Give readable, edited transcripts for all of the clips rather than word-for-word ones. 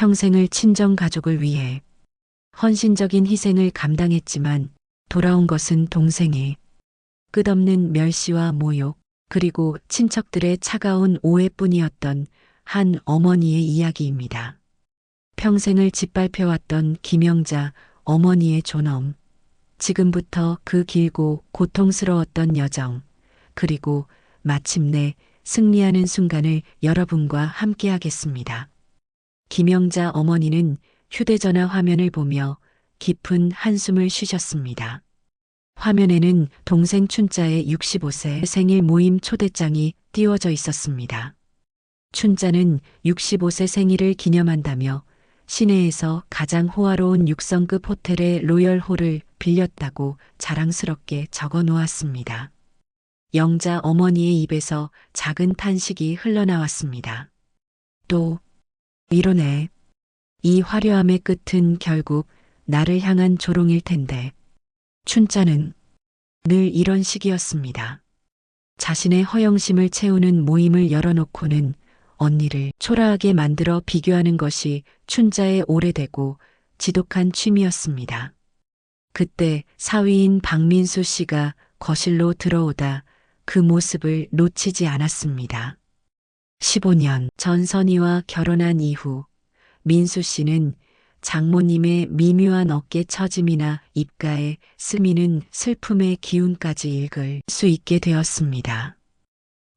평생을 친정 가족을 위해 헌신적인 희생을 감당했지만 돌아온 것은 동생의 끝없는 멸시와 모욕, 그리고 친척들의 차가운 오해뿐이었던 한 어머니의 이야기입니다. 평생을 짓밟혀왔던 김영자 어머니의 존엄, 지금부터 그 길고 고통스러웠던 여정, 그리고 마침내 승리하는 순간을 여러분과 함께하겠습니다. 김영자 어머니는 휴대전화 화면을 보며 깊은 한숨을 쉬셨습니다. 화면에는 동생 춘자의 65세 생일 모임 초대장이 띄워져 있었습니다. 춘자는 65세 생일을 기념한다며 시내에서 가장 호화로운 6성급 호텔의 로열홀을 빌렸다고 자랑스럽게 적어 놓았습니다. 영자 어머니의 입에서 작은 탄식이 흘러나왔습니다. 또 이러네. 이 화려함의 끝은 결국 나를 향한 조롱일 텐데. 춘자는 늘 이런 식이었습니다. 자신의 허영심을 채우는 모임을 열어놓고는 언니를 초라하게 만들어 비교하는 것이 춘자의 오래되고 지독한 취미였습니다. 그때 사위인 박민수 씨가 거실로 들어오다 그 모습을 놓치지 않았습니다. 15년 전 선희와 결혼한 이후 민수 씨는 장모님의 미묘한 어깨 처짐이나 입가에 스미는 슬픔의 기운까지 읽을 수 있게 되었습니다.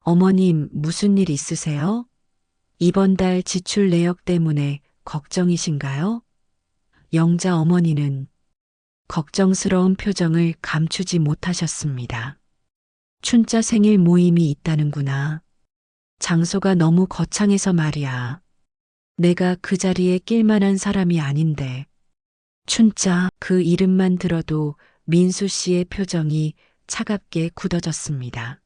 어머님, 무슨 일 있으세요? 이번 달 지출 내역 때문에 걱정이신가요? 영자 어머니는 걱정스러운 표정을 감추지 못하셨습니다. 춘자 생일 모임이 있다는구나. 장소가 너무 거창해서 말이야. 내가 그 자리에 낄 만한 사람이 아닌데. 춘자, 그 이름만 들어도 민수 씨의 표정이 차갑게 굳어졌습니다.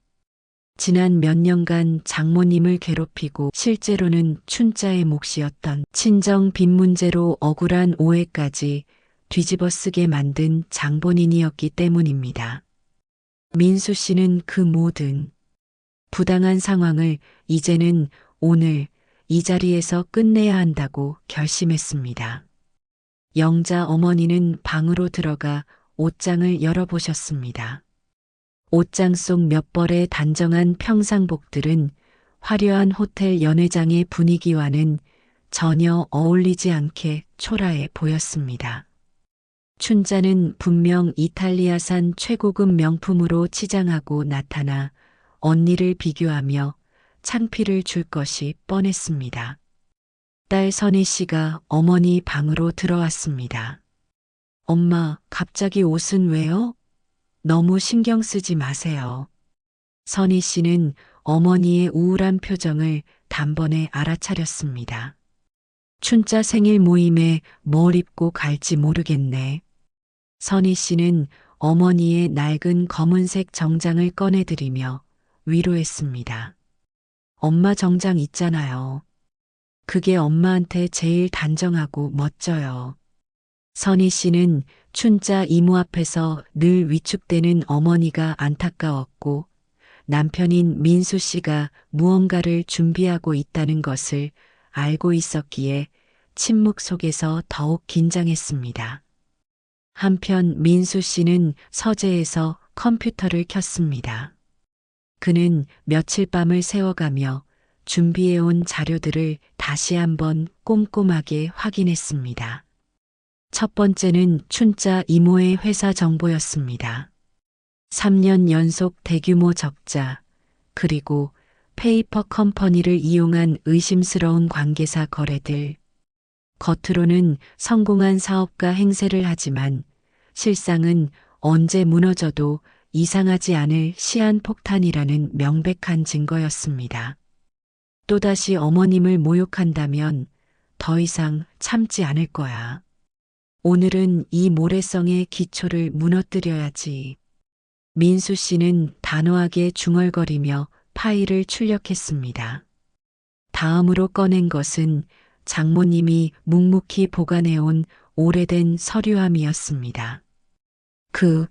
지난 몇 년간 장모님을 괴롭히고 실제로는 춘자의 몫이었던 친정 빚 문제로 억울한 오해까지 뒤집어 쓰게 만든 장본인이었기 때문입니다. 민수 씨는 그 모든 부당한 상황을 이제는 오늘 이 자리에서 끝내야 한다고 결심했습니다. 영자 어머니는 방으로 들어가 옷장을 열어보셨습니다. 옷장 속 몇 벌의 단정한 평상복들은 화려한 호텔 연회장의 분위기와는 전혀 어울리지 않게 초라해 보였습니다. 춘자는 분명 이탈리아산 최고급 명품으로 치장하고 나타나 언니를 비교하며 창피를 줄 것이 뻔했습니다. 딸 선희 씨가 어머니 방으로 들어왔습니다. 엄마, 갑자기 옷은 왜요? 너무 신경 쓰지 마세요. 선희 씨는 어머니의 우울한 표정을 단번에 알아차렸습니다. 춘자 생일 모임에 뭘 입고 갈지 모르겠네. 선희 씨는 어머니의 낡은 검은색 정장을 꺼내드리며 위로했습니다. 엄마 정장 있잖아요. 그게 엄마한테 제일 단정하고 멋져요. 선희 씨는 춘자 이모 앞에서 늘 위축되는 어머니가 안타까웠고 남편인 민수 씨가 무언가를 준비하고 있다는 것을 알고 있었기에 침묵 속에서 더욱 긴장했습니다. 한편 민수 씨는 서재에서 컴퓨터를 켰습니다. 그는 며칠 밤을 새워가며 준비해온 자료들을 다시 한번 꼼꼼하게 확인했습니다. 첫 번째는 춘자 이모의 회사 정보였습니다. 3년 연속 대규모 적자, 그리고 페이퍼 컴퍼니를 이용한 의심스러운 관계사 거래들. 겉으로는 성공한 사업가 행세를 하지만 실상은 언제 무너져도 이상하지 않을 시한폭탄이라는 명백한 증거였습니다. 또다시 어머님을 모욕한다면 더 이상 참지 않을 거야. 오늘은 이 모래성의 기초를 무너뜨려야지. 민수 씨는 단호하게 중얼거리며 파일을 출력했습니다. 다음으로 꺼낸 것은 장모님이 묵묵히 보관해온 오래된 서류함이었습니다. 그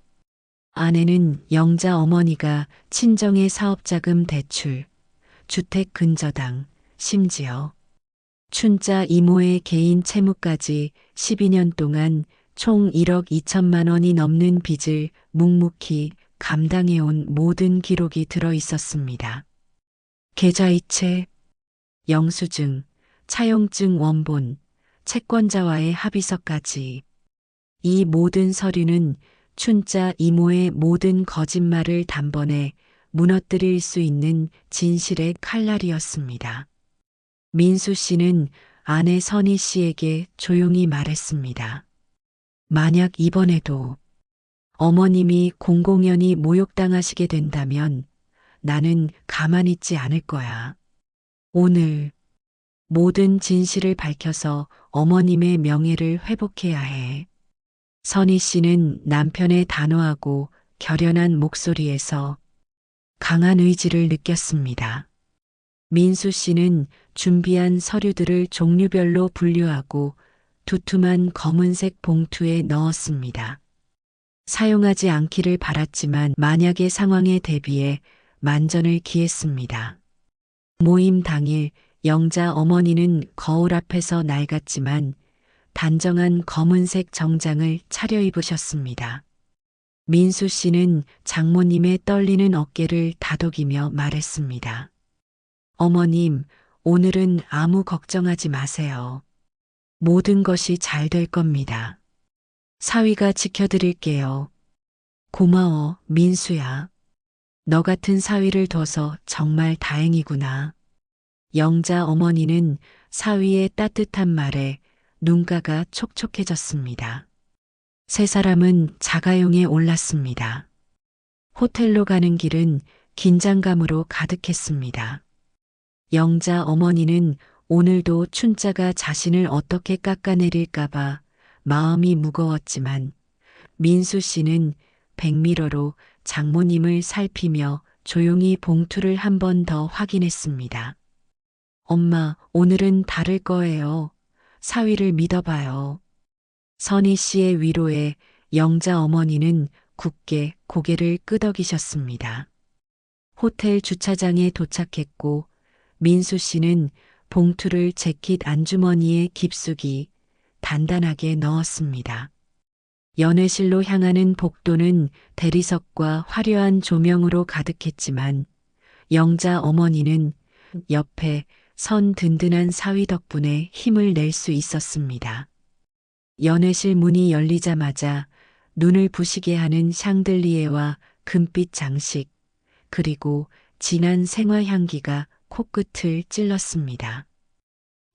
안에는 영자 어머니가 친정의 사업자금 대출, 주택 근저당, 심지어 춘자 이모의 개인 채무까지 12년 동안 총 1억 2천만 원이 넘는 빚을 묵묵히 감당해온 모든 기록이 들어 있었습니다. 계좌이체, 영수증, 차용증 원본, 채권자와의 합의서까지. 이 모든 서류는 춘자 이모의 모든 거짓말을 단번에 무너뜨릴 수 있는 진실의 칼날이었습니다. 민수 씨는 아내 선희 씨에게 조용히 말했습니다. 만약 이번에도 어머님이 공공연히 모욕당하시게 된다면 나는 가만히 있지 않을 거야. 오늘 모든 진실을 밝혀서 어머님의 명예를 회복해야 해. 선희 씨는 남편의 단호하고 결연한 목소리에서 강한 의지를 느꼈습니다. 민수 씨는 준비한 서류들을 종류별로 분류하고 두툼한 검은색 봉투에 넣었습니다. 사용하지 않기를 바랐지만 만약의 상황에 대비해 만전을 기했습니다. 모임 당일 영자 어머니는 거울 앞에서 낡았지만 단정한 검은색 정장을 차려입으셨습니다. 민수 씨는 장모님의 떨리는 어깨를 다독이며 말했습니다. 어머님, 오늘은 아무 걱정하지 마세요. 모든 것이 잘 될 겁니다. 사위가 지켜드릴게요. 고마워, 민수야. 너 같은 사위를 둬서 정말 다행이구나. 영자 어머니는 사위의 따뜻한 말에 눈가가 촉촉해졌습니다. 세 사람은 자가용에 올랐습니다. 호텔로 가는 길은 긴장감으로 가득했습니다. 영자 어머니는 오늘도 춘자가 자신을 어떻게 깎아내릴까봐 마음이 무거웠지만 민수 씨는 백미러로 장모님을 살피며 조용히 봉투를 한 번 더 확인했습니다. 엄마, 오늘은 다를 거예요. 사위를 믿어봐요. 선희 씨의 위로에 영자 어머니는 굳게 고개를 끄덕이셨습니다. 호텔 주차장에 도착했고 민수 씨는 봉투를 재킷 안주머니에 깊숙이 단단하게 넣었습니다. 연회실로 향하는 복도는 대리석과 화려한 조명으로 가득했지만 영자 어머니는 옆에 선 든든한 사위 덕분에 힘을 낼 수 있었습니다. 연회실 문이 열리자마자 눈을 부시게 하는 샹들리에와 금빛 장식, 그리고 진한 생화 향기가 코끝을 찔렀습니다.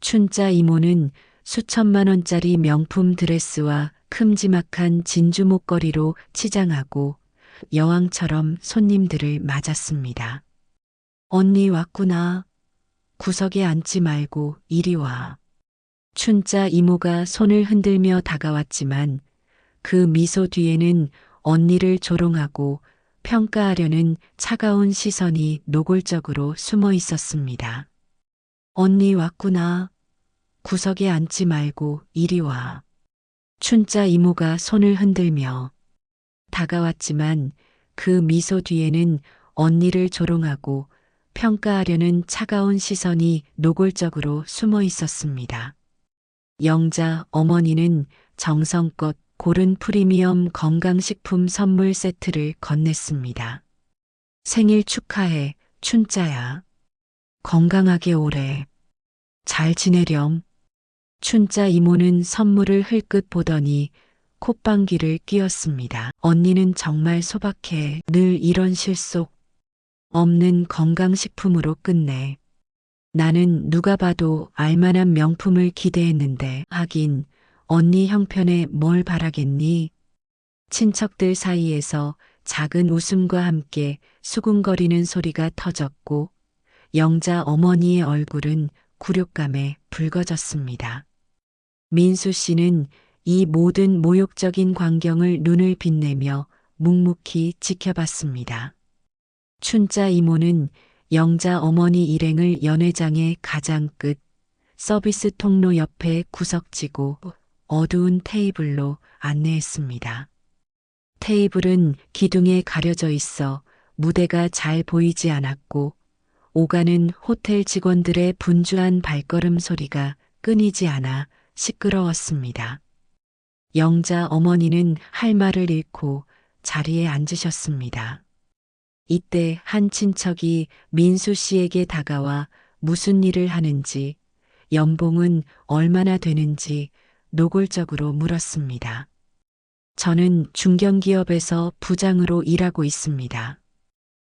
춘자 이모는 수천만 원짜리 명품 드레스와 큼지막한 진주 목걸이로 치장하고 여왕처럼 손님들을 맞았습니다. 언니 왔구나. 구석에 앉지 말고 이리 와. 춘자 이모가 손을 흔들며 다가왔지만 그 미소 뒤에는 언니를 조롱하고 평가하려는 차가운 시선이 노골적으로 숨어 있었습니다. 언니 왔구나. 구석에 앉지 말고 이리 와. 춘자 이모가 손을 흔들며 다가왔지만 그 미소 뒤에는 언니를 조롱하고 평가하려는 차가운 시선이 노골적으로 숨어 있었습니다. 영자 어머니는 정성껏 고른 프리미엄 건강식품 선물 세트를 건넸습니다. 생일 축하해, 춘자야. 건강하게 오래. 잘 지내렴. 춘자 이모는 선물을 흘끗 보더니 콧방귀를 뀌었습니다. 언니는 정말 소박해. 늘 이런 실속 없는 건강식품으로 끝내. 나는 누가 봐도 알만한 명품을 기대했는데 하긴 언니 형편에 뭘 바라겠니? 친척들 사이에서 작은 웃음과 함께 수군거리는 소리가 터졌고 영자 어머니의 얼굴은 굴욕감에 붉어졌습니다. 민수 씨는 이 모든 모욕적인 광경을 눈을 빛내며 묵묵히 지켜봤습니다. 춘자 이모는 영자 어머니 일행을 연회장의 가장 끝 서비스 통로 옆에 구석지고 어두운 테이블로 안내했습니다. 테이블은 기둥에 가려져 있어 무대가 잘 보이지 않았고 오가는 호텔 직원들의 분주한 발걸음 소리가 끊이지 않아 시끄러웠습니다. 영자 어머니는 할 말을 잃고 자리에 앉으셨습니다. 이때 한 친척이 민수 씨에게 다가와 무슨 일을 하는지, 연봉은 얼마나 되는지 노골적으로 물었습니다. 저는 중견기업에서 부장으로 일하고 있습니다.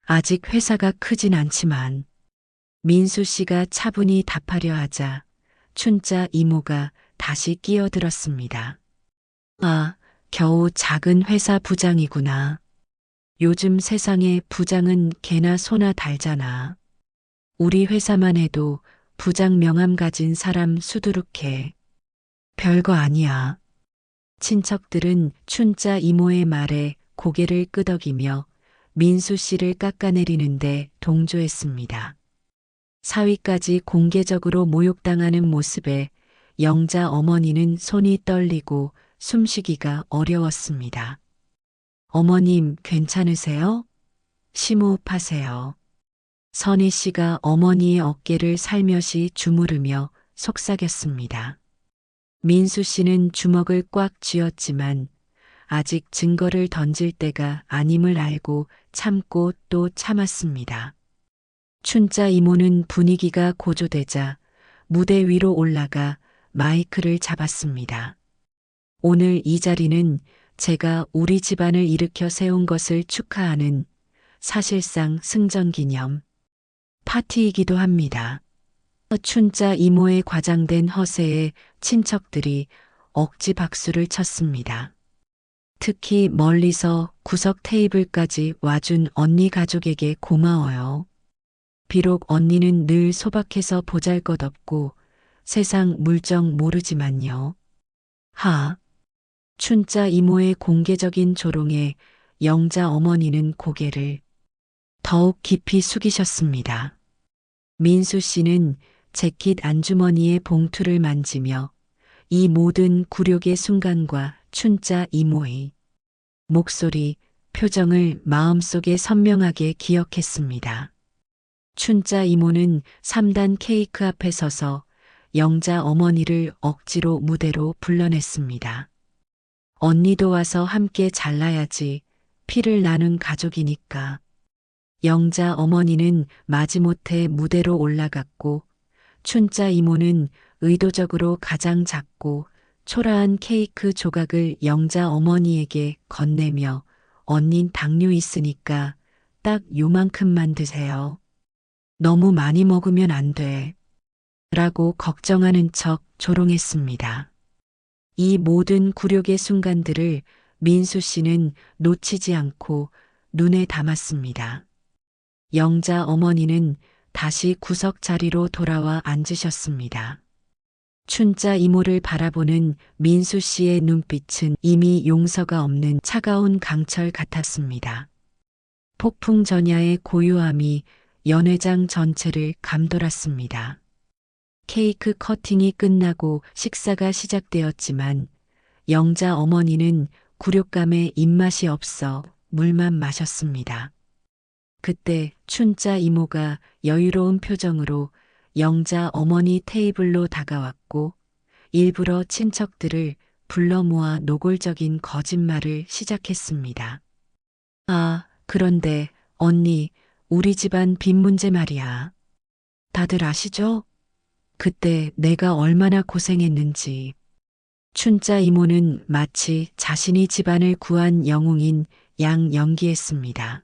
아직 회사가 크진 않지만 민수 씨가 차분히 답하려 하자 춘자 이모가 다시 끼어들었습니다. 아, 겨우 작은 회사 부장이구나. 요즘 세상에 부장은 개나 소나 달잖아. 우리 회사만 해도 부장 명함 가진 사람 수두룩해. 별거 아니야. 친척들은 춘자 이모의 말에 고개를 끄덕이며 민수 씨를 깎아내리는데 동조했습니다. 사위까지 공개적으로 모욕당하는 모습에 영자 어머니는 손이 떨리고 숨쉬기가 어려웠습니다. 어머님 괜찮으세요? 심호흡하세요. 선희 씨가 어머니의 어깨를 살며시 주무르며 속삭였습니다. 민수 씨는 주먹을 꽉 쥐었지만 아직 증거를 던질 때가 아님을 알고 참고 또 참았습니다. 춘자 이모는 분위기가 고조되자 무대 위로 올라가 마이크를 잡았습니다. 오늘 이 자리는 제가 우리 집안을 일으켜 세운 것을 축하하는 사실상 승전 기념 파티이기도 합니다. 춘자 이모의 과장된 허세에 친척들이 억지 박수를 쳤습니다. 특히 멀리서 구석 테이블까지 와준 언니 가족에게 고마워요. 비록 언니는 늘 소박해서 보잘것없고 세상 물정 모르지만요. 하. 춘자 이모의 공개적인 조롱에 영자 어머니는 고개를 더욱 깊이 숙이셨습니다. 민수 씨는 재킷 안주머니의 봉투를 만지며 이 모든 굴욕의 순간과 춘자 이모의 목소리, 표정을 마음속에 선명하게 기억했습니다. 춘자 이모는 3단 케이크 앞에 서서 영자 어머니를 억지로 무대로 불러냈습니다. 언니도 와서 함께 잘라야지. 피를 나눈 가족이니까. 영자 어머니는 마지못해 무대로 올라갔고 춘자 이모는 의도적으로 가장 작고 초라한 케이크 조각을 영자 어머니에게 건네며 언닌 당뇨 있으니까 딱 요만큼만 드세요. 너무 많이 먹으면 안 돼. 라고 걱정하는 척 조롱했습니다. 이 모든 굴욕의 순간들을 민수 씨는 놓치지 않고 눈에 담았습니다. 영자 어머니는 다시 구석 자리로 돌아와 앉으셨습니다. 춘자 이모를 바라보는 민수 씨의 눈빛은 이미 용서가 없는 차가운 강철 같았습니다. 폭풍 전야의 고요함이 연회장 전체를 감돌았습니다. 케이크 커팅이 끝나고 식사가 시작되었지만 영자 어머니는 굴욕감에 입맛이 없어 물만 마셨습니다. 그때 춘자 이모가 여유로운 표정으로 영자 어머니 테이블로 다가왔고 일부러 친척들을 불러 모아 노골적인 거짓말을 시작했습니다. 아, 그런데 언니, 우리 집안 빚 문제 말이야. 다들 아시죠? 그때 내가 얼마나 고생했는지. 춘자 이모는 마치 자신이 집안을 구한 영웅인 양 연기했습니다.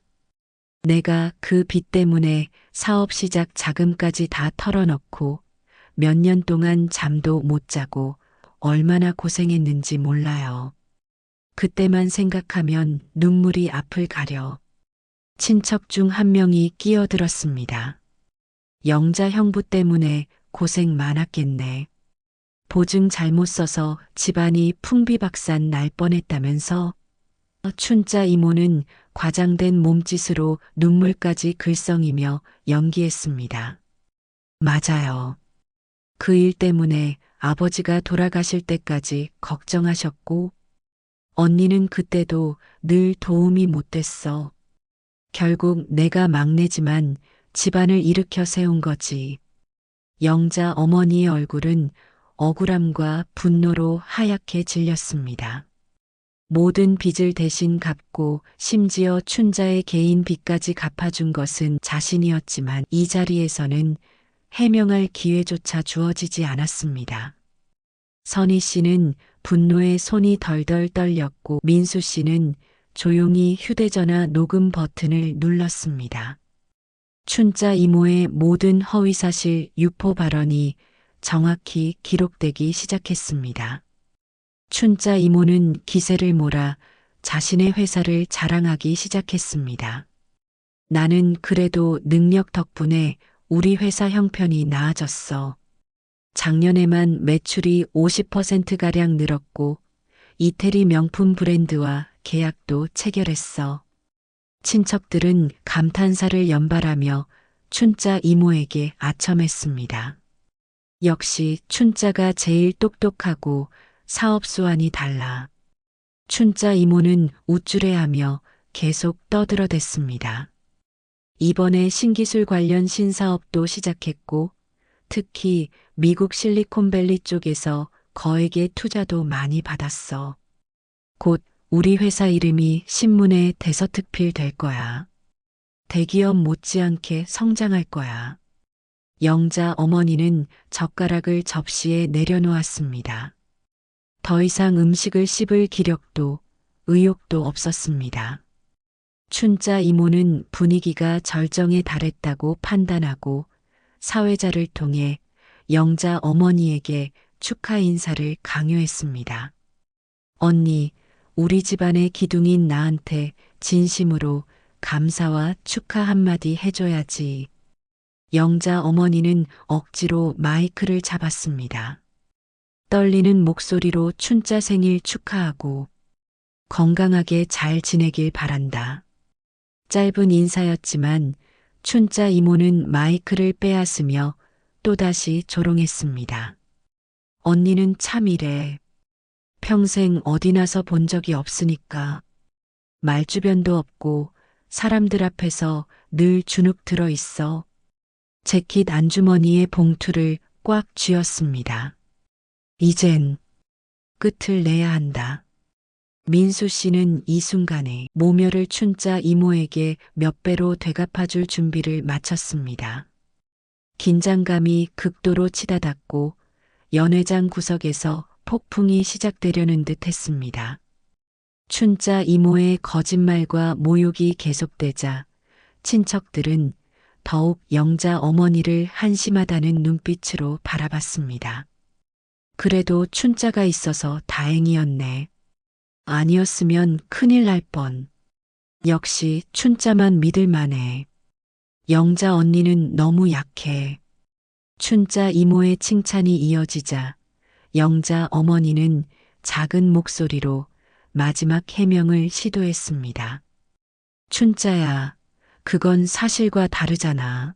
내가 그 빚 때문에 사업 시작 자금까지 다 털어넣고 몇 년 동안 잠도 못 자고 얼마나 고생했는지 몰라요. 그때만 생각하면 눈물이 앞을 가려. 친척 중 한 명이 끼어들었습니다. 영자 형부 때문에 고생 많았겠네. 보증 잘못 써서 집안이 풍비박산 날 뻔했다면서. 춘자 이모는 과장된 몸짓으로 눈물까지 글썽이며 연기했습니다. 맞아요. 그 일 때문에 아버지가 돌아가실 때까지 걱정하셨고 언니는 그때도 늘 도움이 못 됐어. 결국 내가 막내지만 집안을 일으켜 세운 거지. 영자 어머니의 얼굴은 억울함과 분노로 하얗게 질렸습니다. 모든 빚을 대신 갚고 심지어 춘자의 개인 빚까지 갚아준 것은 자신이었지만 이 자리에서는 해명할 기회조차 주어지지 않았습니다. 선희 씨는 분노에 손이 덜덜 떨렸고 민수 씨는 조용히 휴대전화 녹음 버튼을 눌렀습니다. 춘자 이모의 모든 허위사실 유포 발언이 정확히 기록되기 시작했습니다. 춘자 이모는 기세를 몰아 자신의 회사를 자랑하기 시작했습니다. 나는 그래도 능력 덕분에 우리 회사 형편이 나아졌어. 작년에만 매출이 50%가량 늘었고 이태리 명품 브랜드와 계약도 체결했어. 친척들은 감탄사를 연발하며 춘자 이모에게 아첨했습니다. 역시 춘자가 제일 똑똑하고 사업 수완이 달라. 춘자 이모는 우쭐해하며 계속 떠들어댔습니다. 이번에 신기술 관련 신사업도 시작했고 특히 미국 실리콘밸리 쪽에서 거액의 투자도 많이 받았어. 곧 우리 회사 이름이 신문에 대서특필 될 거야. 대기업 못지않게 성장할 거야. 영자 어머니는 젓가락을 접시에 내려놓았습니다. 더 이상 음식을 씹을 기력도 의욕도 없었습니다. 춘자 이모는 분위기가 절정에 달했다고 판단하고 사회자를 통해 영자 어머니에게 축하 인사를 강요했습니다. 언니, 우리 집안의 기둥인 나한테 진심으로 감사와 축하 한마디 해줘야지. 영자 어머니는 억지로 마이크를 잡았습니다. 떨리는 목소리로 춘자 생일 축하하고 건강하게 잘 지내길 바란다. 짧은 인사였지만 춘자 이모는 마이크를 빼앗으며 또다시 조롱했습니다. 언니는 참 이래. 평생 어디 나서 본 적이 없으니까. 말주변도 없고 사람들 앞에서 늘 주눅 들어 있어. 재킷 안주머니에 봉투를 꽉 쥐었습니다. 이젠 끝을 내야 한다. 민수 씨는 이 순간에 모멸을 춘자 이모에게 몇 배로 되갚아줄 준비를 마쳤습니다. 긴장감이 극도로 치닫았고 연회장 구석에서 폭풍이 시작되려는 듯 했습니다. 춘자 이모의 거짓말과 모욕이 계속되자 친척들은 더욱 영자 어머니를 한심하다는 눈빛으로 바라봤습니다. 그래도 춘자가 있어서 다행이었네. 아니었으면 큰일 날 뻔. 역시 춘자만 믿을 만해. 영자 언니는 너무 약해. 춘자 이모의 칭찬이 이어지자 영자 어머니는 작은 목소리로 마지막 해명을 시도했습니다. 춘자야, 그건 사실과 다르잖아.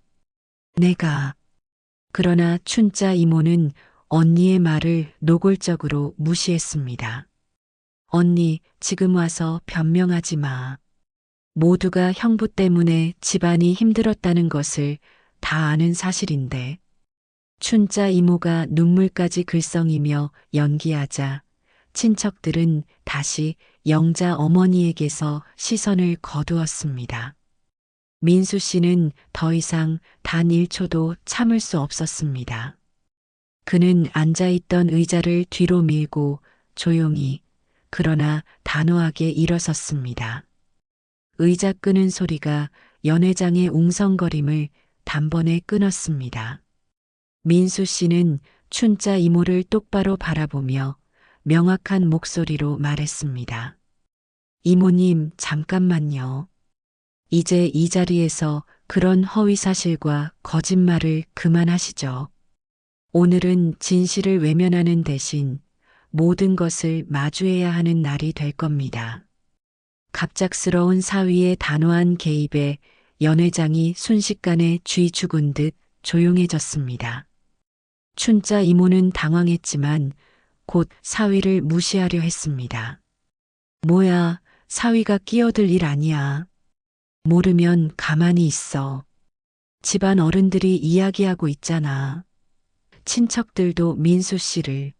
그러나 춘자 이모는 언니의 말을 노골적으로 무시했습니다. 언니, 지금 와서 변명하지 마. 모두가 형부 때문에 집안이 힘들었다는 것을 다 아는 사실인데. 춘자 이모가 눈물까지 글썽이며 연기하자 친척들은 다시 영자 어머니에게서 시선을 거두었습니다. 민수 씨는 더 이상 단 1초도 참을 수 없었습니다. 그는 앉아있던 의자를 뒤로 밀고 조용히 그러나 단호하게 일어섰습니다. 의자 끄는 소리가 연회장의 웅성거림을 단번에 끊었습니다. 민수 씨는 춘자 이모를 똑바로 바라보며 명확한 목소리로 말했습니다. 이모님, 잠깐만요. 이제 이 자리에서 그런 허위사실과 거짓말을 그만하시죠. 오늘은 진실을 외면하는 대신 모든 것을 마주해야 하는 날이 될 겁니다. 갑작스러운 사위의 단호한 개입에 연회장이 순식간에 쥐 죽은 듯 조용해졌습니다. 춘자 이모는 당황했지만 곧 사위를 무시하려 했습니다. 뭐야, 사위가 끼어들 일 아니야. 모르면 가만히 있어. 집안 어른들이 이야기하고 있잖아. 친척들도 민수 씨를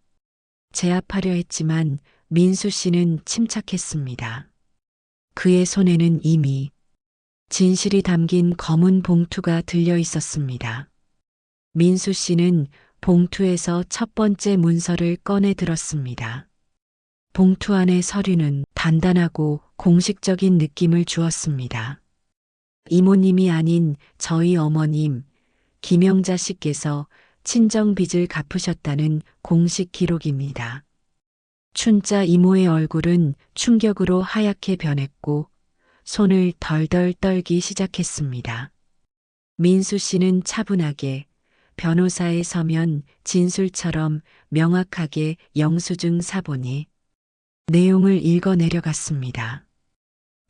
제압하려 했지만 민수 씨는 침착했습니다. 그의 손에는 이미 진실이 담긴 검은 봉투가 들려 있었습니다. 민수 씨는 봉투에서 첫 번째 문서를 꺼내 들었습니다. 봉투 안의 서류는 단단하고 공식적인 느낌을 주었습니다. 이모님이 아닌 저희 어머님, 김영자 씨께서 친정 빚을 갚으셨다는 공식 기록입니다. 춘자 이모의 얼굴은 충격으로 하얗게 변했고 손을 덜덜 떨기 시작했습니다. 민수 씨는 차분하게 변호사에 서면 진술처럼 명확하게 영수증 사본이 내용을 읽어 내려갔습니다.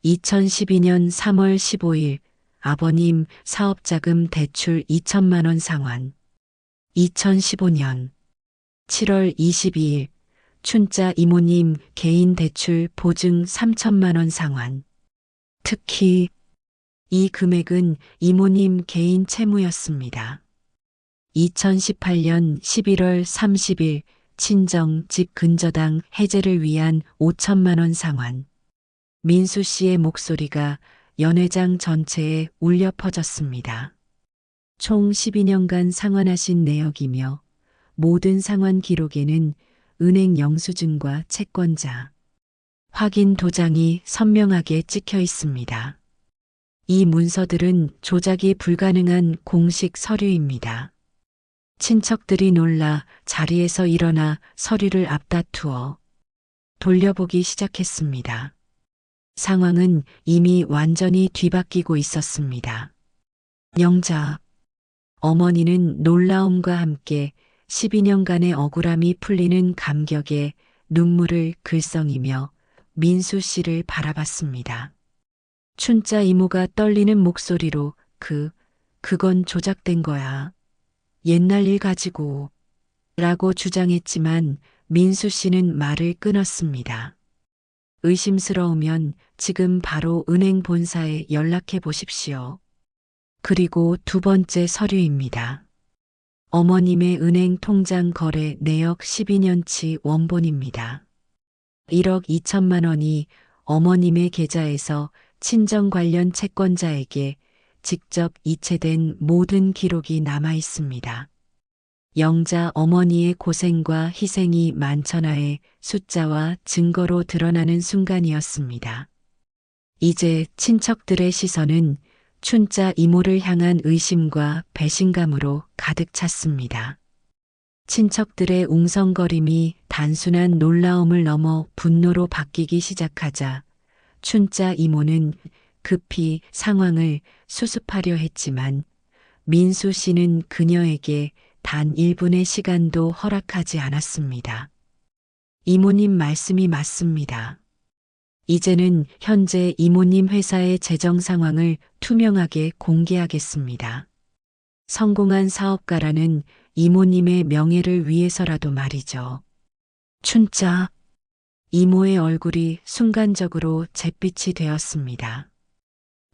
2012년 3월 15일 아버님 사업자금 대출 2천만 원 상환. 2015년 7월 22일 춘자 이모님 개인 대출 보증 3천만 원 상환. 특히 이 금액은 이모님 개인 채무였습니다. 2018년 11월 30일 친정 집 근저당 해제를 위한 5천만 원 상환. 민수 씨의 목소리가 연회장 전체에 울려 퍼졌습니다. 총 12년간 상환하신 내역이며 모든 상환 기록에는 은행 영수증과 채권자, 확인 도장이 선명하게 찍혀 있습니다. 이 문서들은 조작이 불가능한 공식 서류입니다. 친척들이 놀라 자리에서 일어나 서류를 앞다투어 돌려보기 시작했습니다. 상황은 이미 완전히 뒤바뀌고 있었습니다. 영자 어머니는 놀라움과 함께 12년간의 억울함이 풀리는 감격에 눈물을 글썽이며 민수 씨를 바라봤습니다. 춘자 이모가 떨리는 목소리로 그건 조작된 거야. 옛날 일 가지고 라고 주장했지만 민수 씨는 말을 끊었습니다. 의심스러우면 지금 바로 은행 본사에 연락해 보십시오. 그리고 두 번째 서류입니다. 어머님의 은행 통장 거래 내역 12년치 원본입니다. 1억 2천만 원이 어머님의 계좌에서 친정 관련 채권자에게 직접 이체된 모든 기록이 남아 있습니다. 영자 어머니의 고생과 희생이 만천하에 숫자와 증거로 드러나는 순간이었습니다. 이제 친척들의 시선은 춘자 이모를 향한 의심과 배신감으로 가득 찼습니다. 친척들의 웅성거림이 단순한 놀라움을 넘어 분노로 바뀌기 시작하자 춘자 이모는 급히 상황을 수습하려 했지만 민수 씨는 그녀에게 단 1분의 시간도 허락하지 않았습니다. 이모님 말씀이 맞습니다. 이제는 현재 이모님 회사의 재정 상황을 투명하게 공개하겠습니다. 성공한 사업가라는 이모님의 명예를 위해서라도 말이죠. 춘자 이모의 얼굴이 순간적으로 잿빛이 되었습니다.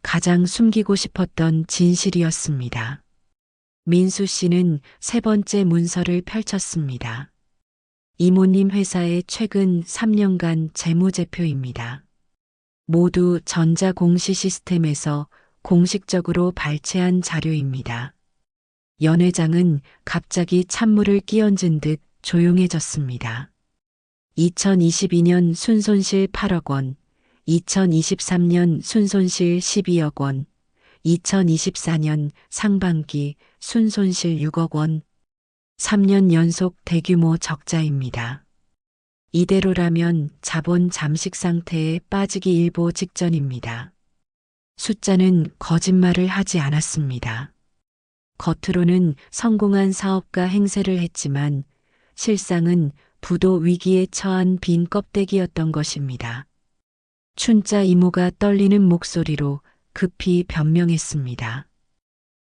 가장 숨기고 싶었던 진실이었습니다. 민수 씨는 세 번째 문서를 펼쳤습니다. 이모님 회사의 최근 3년간 재무제표입니다. 모두 전자공시 시스템에서 공식적으로 발췌한 자료입니다. 연회장은 갑자기 찬물을 끼얹은 듯 조용해졌습니다. 2022년 순손실 8억 원, 2023년 순손실 12억 원, 2024년 상반기 순손실 6억 원, 3년 연속 대규모 적자입니다. 이대로라면 자본 잠식 상태에 빠지기 일보 직전입니다. 숫자는 거짓말을 하지 않았습니다. 겉으로는 성공한 사업가 행세를 했지만 실상은 부도 위기에 처한 빈 껍데기였던 것입니다. 춘자 이모가 떨리는 목소리로 급히 변명했습니다.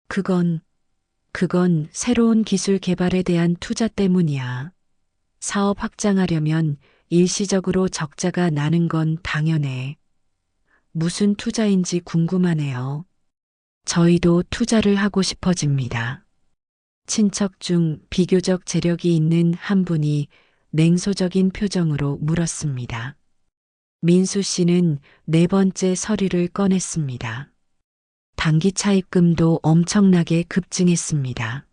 그건 새로운 기술 개발에 대한 투자 때문이야. 사업 확장하려면 일시적으로 적자가 나는 건 당연해. 무슨 투자인지 궁금하네요. 저희도 투자를 하고 싶어집니다. 친척 중 비교적 재력이 있는 한 분이 냉소적인 표정으로 물었습니다. 민수 씨는 네 번째 서류를 꺼냈습니다. 단기 차입금도 엄청나게 급증했습니다.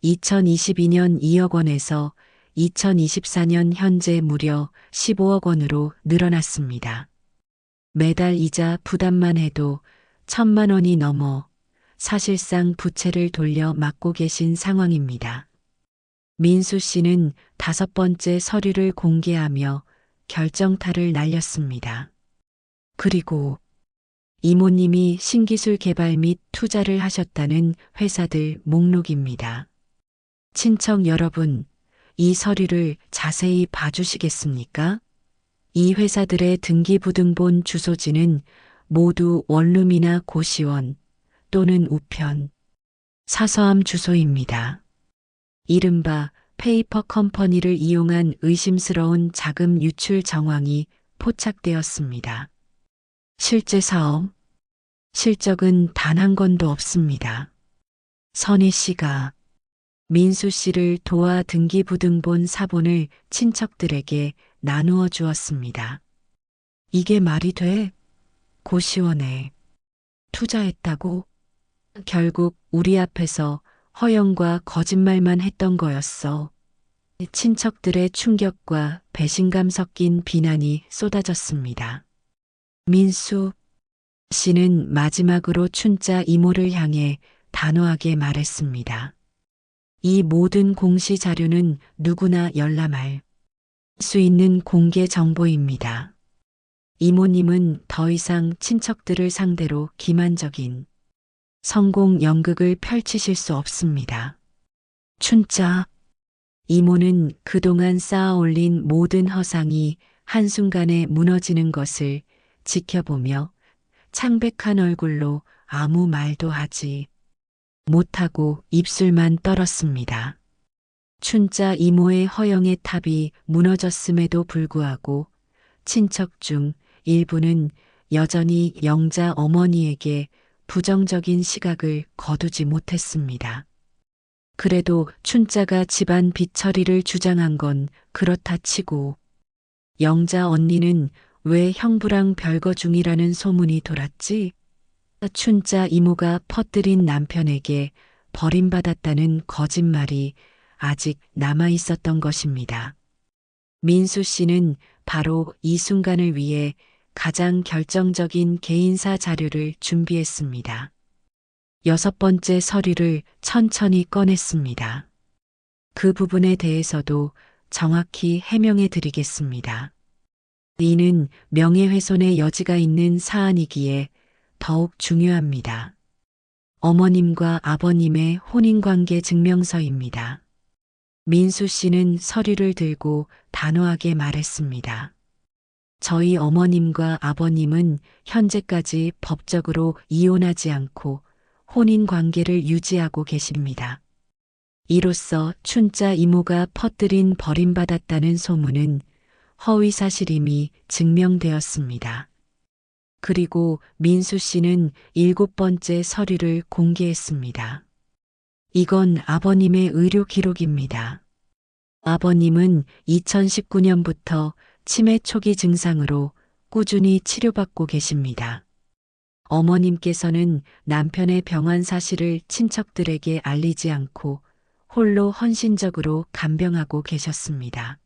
2022년 2억 원에서 2024년 현재 무려 15억 원으로 늘어났습니다. 매달 이자 부담만 해도 1,000만 원이 넘어 사실상 부채를 돌려 막고 계신 상황입니다. 민수 씨는 다섯 번째 서류를 공개하며 결정타를 날렸습니다. 그리고 이모님이 신기술 개발 및 투자를 하셨다는 회사들 목록입니다. 친척 여러분, 이 서류를 자세히 봐주시겠습니까? 이 회사들의 등기부등본 주소지는 모두 원룸이나 고시원 또는 우편, 사서함 주소입니다. 이른바 페이퍼 컴퍼니를 이용한 의심스러운 자금 유출 정황이 포착되었습니다. 실제 사업, 실적은 단 한 건도 없습니다. 선희 씨가 민수 씨를 도와 등기부등본 사본을 친척들에게 나누어 주었습니다. 이게 말이 돼? 고시원에 투자했다고? 결국 우리 앞에서 허영과 거짓말만 했던 거였어. 친척들의 충격과 배신감 섞인 비난이 쏟아졌습니다. 민수 씨는 마지막으로 춘자 이모를 향해 단호하게 말했습니다. 이 모든 공시 자료는 누구나 열람할 수 있는 공개 정보입니다. 이모님은 더 이상 친척들을 상대로 기만적인 성공 연극을 펼치실 수 없습니다. 춘자 이모는 그동안 쌓아 올린 모든 허상이 한순간에 무너지는 것을 지켜보며 창백한 얼굴로 아무 말도 하지 못하고 입술만 떨었습니다. 춘자 이모의 허영의 탑이 무너졌음에도 불구하고 친척 중 일부는 여전히 영자 어머니에게 부정적인 시각을 거두지 못했습니다. 그래도 춘자가 집안 빚 처리를 주장한 건 그렇다 치고 영자 언니는 왜 형부랑 별거 중이라는 소문이 돌았지? 춘자 이모가 퍼뜨린 남편에게 버림받았다는 거짓말이 아직 남아 있었던 것입니다. 민수 씨는 바로 이 순간을 위해 가장 결정적인 개인사 자료를 준비했습니다. 여섯 번째 서류를 천천히 꺼냈습니다. 그 부분에 대해서도 정확히 해명해 드리겠습니다. 이는 명예훼손의 여지가 있는 사안이기에 더욱 중요합니다. 어머님과 아버님의 혼인관계 증명서입니다. 민수 씨는 서류를 들고 단호하게 말했습니다. 저희 어머님과 아버님은 현재까지 법적으로 이혼하지 않고 혼인 관계를 유지하고 계십니다. 이로써 춘자 이모가 퍼뜨린 버림받았다는 소문은 허위사실임이 증명되었습니다. 그리고 민수 씨는 일곱 번째 서류를 공개했습니다. 이건 아버님의 의료 기록입니다. 아버님은 2019년부터 치매 초기 증상으로 꾸준히 치료받고 계십니다. 어머님께서는 남편의 병환 사실을 친척들에게 알리지 않고 홀로 헌신적으로 간병하고 계셨습니다.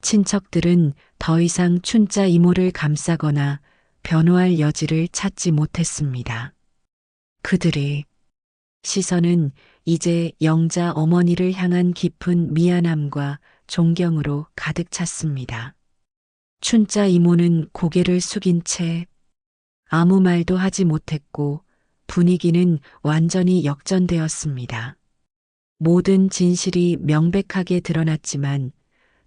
친척들은 더 이상 춘자 이모를 감싸거나 변호할 여지를 찾지 못했습니다. 그들의 시선은 이제 영자 어머니를 향한 깊은 미안함과 존경으로 가득 찼습니다. 춘자 이모는 고개를 숙인 채 아무 말도 하지 못했고 분위기는 완전히 역전되었습니다. 모든 진실이 명백하게 드러났지만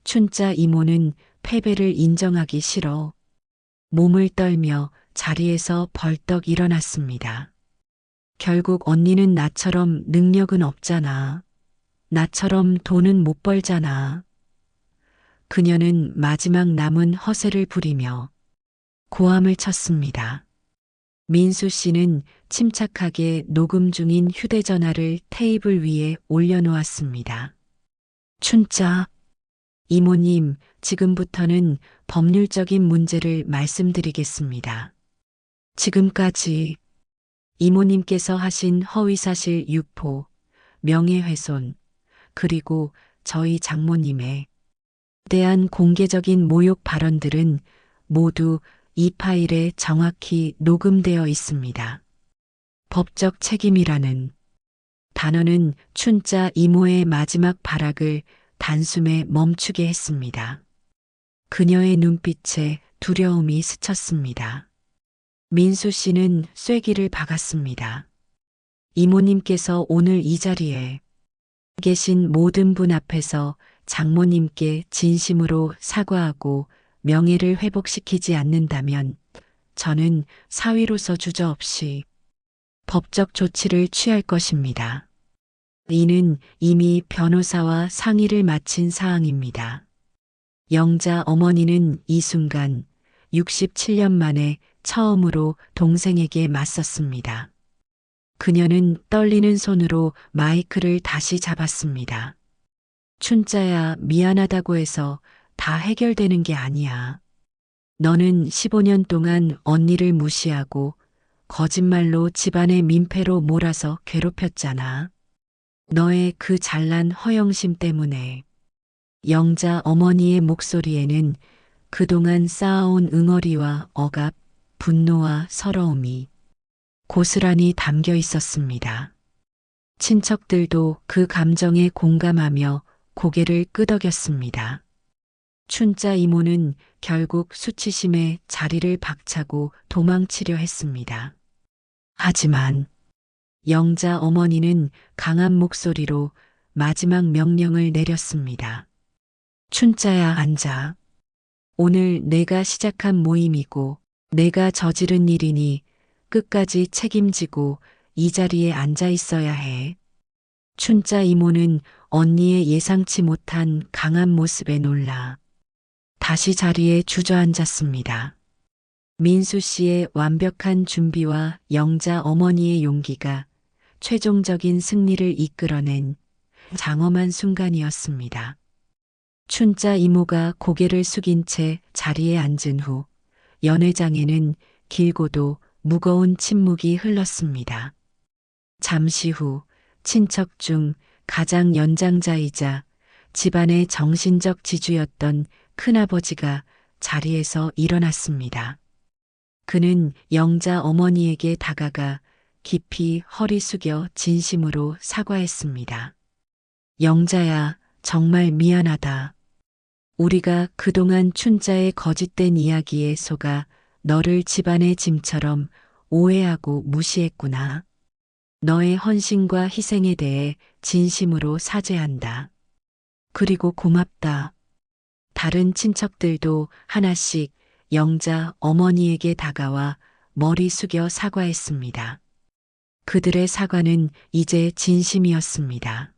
춘자 이모는 패배를 인정하기 싫어 몸을 떨며 자리에서 벌떡 일어났습니다. 결국 언니는 나처럼 능력은 없잖아. 나처럼 돈은 못 벌잖아. 그녀는 마지막 남은 허세를 부리며 고함을 쳤습니다. 민수 씨는 침착하게 녹음 중인 휴대전화를 테이블 위에 올려놓았습니다. 춘자, 이모님, 지금부터는 법률적인 문제를 말씀드리겠습니다. 지금까지 이모님께서 하신 허위사실 유포, 명예훼손, 그리고 저희 장모님에 대한 공개적인 모욕 발언들은 모두 이 파일에 정확히 녹음되어 있습니다. 법적 책임이라는 단어는 춘자 이모의 마지막 발악을 단숨에 멈추게 했습니다. 그녀의 눈빛에 두려움이 스쳤습니다. 민수 씨는 쐐기를 박았습니다. 이모님께서 오늘 이 자리에 계신 모든 분 앞에서 장모님께 진심으로 사과하고 명예를 회복시키지 않는다면 저는 사위로서 주저없이 법적 조치를 취할 것입니다. 이는 이미 변호사와 상의를 마친 사항입니다. 영자 어머니는 이 순간 67년 만에 처음으로 동생에게 맞섰습니다. 그녀는 떨리는 손으로 마이크를 다시 잡았습니다. 춘자야, 미안하다고 해서 다 해결되는 게 아니야. 너는 15년 동안 언니를 무시하고 거짓말로 집안의 민폐로 몰아서 괴롭혔잖아. 너의 그 잘난 허영심 때문에. 영자 어머니의 목소리에는 그동안 쌓아온 응어리와 억압, 분노와 서러움이 고스란히 담겨 있었습니다. 친척들도 그 감정에 공감하며 고개를 끄덕였습니다. 춘자 이모는 결국 수치심에 자리를 박차고 도망치려 했습니다. 하지만 영자 어머니는 강한 목소리로 마지막 명령을 내렸습니다. 춘자야, 앉아. 오늘 내가 시작한 모임이고 내가 저지른 일이니 끝까지 책임지고 이 자리에 앉아 있어야 해. 춘자 이모는 언니의 예상치 못한 강한 모습에 놀라 다시 자리에 주저앉았습니다. 민수 씨의 완벽한 준비와 영자 어머니의 용기가 최종적인 승리를 이끌어낸 장엄한 순간이었습니다. 춘자 이모가 고개를 숙인 채 자리에 앉은 후 연회장에는 길고도 무거운 침묵이 흘렀습니다. 잠시 후 친척 중 가장 연장자이자 집안의 정신적 지주였던 큰아버지가 자리에서 일어났습니다. 그는 영자 어머니에게 다가가 깊이 허리 숙여 진심으로 사과했습니다. 영자야, 정말 미안하다. 우리가 그동안 춘자의 거짓된 이야기에 속아 너를 집안의 짐처럼 오해하고 무시했구나. 너의 헌신과 희생에 대해 진심으로 사죄한다. 그리고 고맙다. 다른 친척들도 하나씩 영자 어머니에게 다가와 머리 숙여 사과했습니다. 그들의 사과는 이제 진심이었습니다.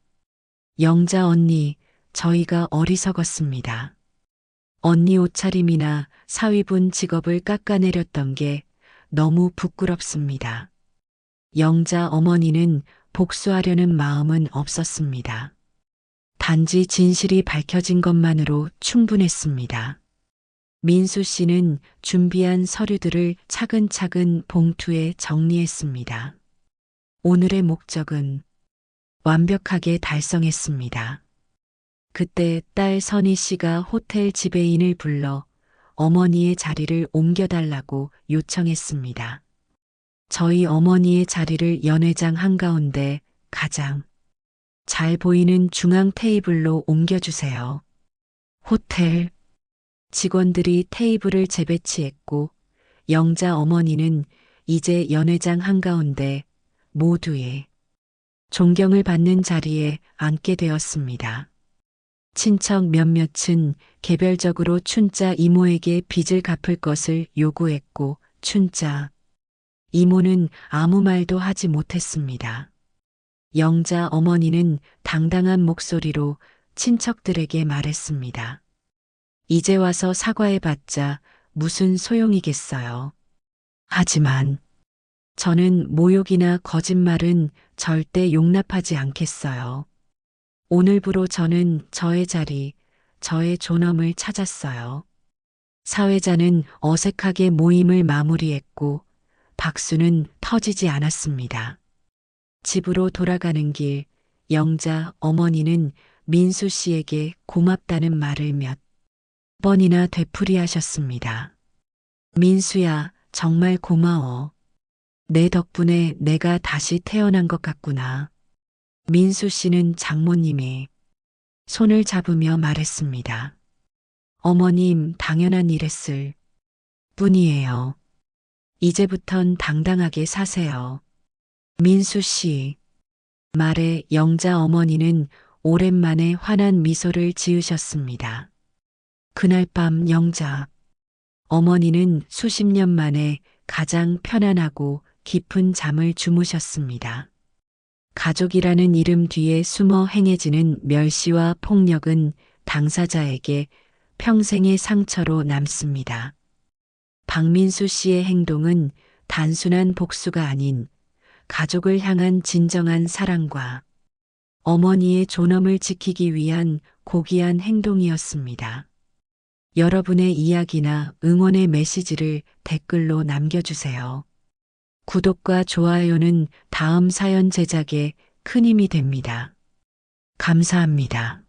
영자 언니, 저희가 어리석었습니다. 언니 옷차림이나 사위분 직업을 깎아내렸던 게 너무 부끄럽습니다. 영자 어머니는 복수하려는 마음은 없었습니다. 단지 진실이 밝혀진 것만으로 충분했습니다. 민수 씨는 준비한 서류들을 차근차근 봉투에 정리했습니다. 오늘의 목적은 완벽하게 달성했습니다. 그때 딸 선희 씨가 호텔 지배인을 불러 어머니의 자리를 옮겨달라고 요청했습니다. 저희 어머니의 자리를 연회장 한가운데 가장 잘 보이는 중앙 테이블로 옮겨주세요. 호텔 직원들이 테이블을 재배치했고 영자 어머니는 이제 연회장 한가운데 모두의 존경을 받는 자리에 앉게 되었습니다. 친척 몇몇은 개별적으로 춘자 이모에게 빚을 갚을 것을 요구했고 춘자 이모는 아무 말도 하지 못했습니다. 영자 어머니는 당당한 목소리로 친척들에게 말했습니다. 이제 와서 사과해봤자 무슨 소용이겠어요. 하지만 저는 모욕이나 거짓말은 절대 용납하지 않겠어요. 오늘부로 저는 저의 자리, 저의 존엄을 찾았어요. 사회자는 어색하게 모임을 마무리했고 박수는 터지지 않았습니다. 집으로 돌아가는 길, 영자 어머니는 민수 씨에게 고맙다는 말을 몇 번이나 되풀이하셨습니다. 민수야, 정말 고마워. 내 덕분에 내가 다시 태어난 것 같구나. 민수 씨는 장모님의 손을 잡으며 말했습니다. 어머님, 당연한 일했을 뿐이에요. 이제부턴 당당하게 사세요. 민수 씨. 말에 영자 어머니는 오랜만에 환한 미소를 지으셨습니다. 그날 밤 영자 어머니는 수십 년 만에 가장 편안하고 깊은 잠을 주무셨습니다. 가족이라는 이름 뒤에 숨어 행해지는 멸시와 폭력은 당사자에게 평생의 상처로 남습니다. 박민수 씨의 행동은 단순한 복수가 아닌 가족을 향한 진정한 사랑과 어머니의 존엄을 지키기 위한 고귀한 행동이었습니다. 여러분의 이야기나 응원의 메시지를 댓글로 남겨주세요. 구독과 좋아요는 다음 사연 제작에 큰 힘이 됩니다. 감사합니다.